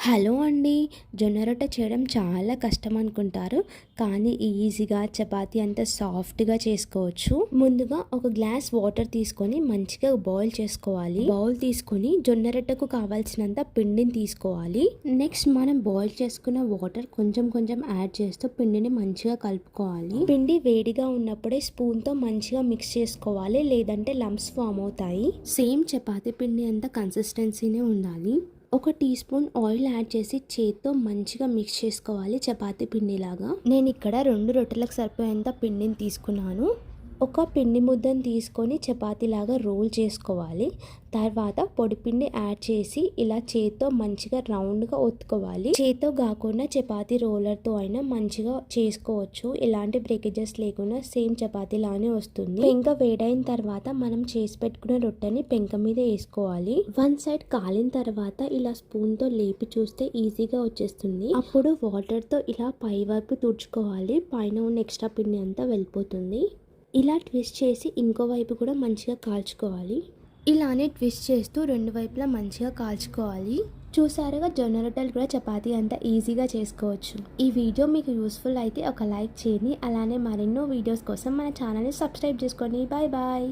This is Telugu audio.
హలో అండి. జొన్న రొట్టె చేయడం చాలా కష్టం అనుకుంటారు, కానీ ఈజీగా చపాతీ అంత సాఫ్ట్గా చేసుకోవచ్చు. ముందుగా ఒక గ్లాస్ వాటర్ తీసుకొని మంచిగా బాయిల్ చేసుకోవాలి. బౌల్ తీసుకొని జొన్న రొట్టెకు కావాల్సినంత పిండిని తీసుకోవాలి. నెక్స్ట్ మనం బాయిల్ చేసుకున్న వాటర్ కొంచెం కొంచెం యాడ్ చేస్తూ పిండిని మంచిగా కలుపుకోవాలి. పిండి వేడిగా ఉన్నప్పుడే స్పూన్తో మంచిగా మిక్స్ చేసుకోవాలి, లేదంటే లంప్స్ ఫామ్ అవుతాయి. సేమ్ చపాతీ పిండి అంత కన్సిస్టెన్సీనే ఉండాలి. ఒక టీ స్పూన్ ఆయిల్ యాడ్ చేసి చేత్తో మంచిగా మిక్స్ చేసుకోవాలి, చపాతీ పిండిలాగా. నేను ఇక్కడ 2 రొట్టెలకు సరిపోయేంత పిండిని తీసుకున్నాను. ఒక పిండి ముద్దను తీసుకొని చపాతీలాగా రోల్ చేసుకోవాలి. తర్వాత పొడిపిండి యాడ్ చేసి ఇలా చేత్తో మంచిగా రౌండ్గా ఒత్తుకోవాలి. చేత్తో కాకుండా చపాతీ రోలర్తో అయినా మంచిగా చేసుకోవచ్చు. ఎలాంటి బ్రేకేజెస్ లేకుండా సేమ్ చపాతీలానే వస్తుంది. పెంక వేడైన తర్వాత మనం చేసి పెట్టుకున్న రొట్టెని పెంక మీద వేసుకోవాలి. వన్ సైడ్ కాలిన తర్వాత ఇలా స్పూన్తో లేపి చూస్తే ఈజీగా వచ్చేస్తుంది. అప్పుడు వాటర్తో ఇలా పై వైపు తుడుచుకోవాలి. పైన ఉన్న ఎక్స్ట్రా పిండి అంతా వెళ్ళిపోతుంది. ఇలా ట్విస్ట్ చేసి ఇంకో వైపు కూడా మంచిగా కాల్చుకోవాలి. ఇలానే ట్విస్ట్ చేస్తూ 2 వైపులా మంచిగా కాల్చుకోవాలి. చూసారుగా, జొన్న రొట్టెలు కూడా చపాతీ అంత ఈజీగా చేసుకోవచ్చు. ఈ వీడియో మీకు యూస్ఫుల్ అయితే ఒక లైక్ చేయండి. అలానే మరెన్నో వీడియోస్ కోసం మన ఛానల్ని సబ్స్క్రైబ్ చేసుకోండి. Bye bye.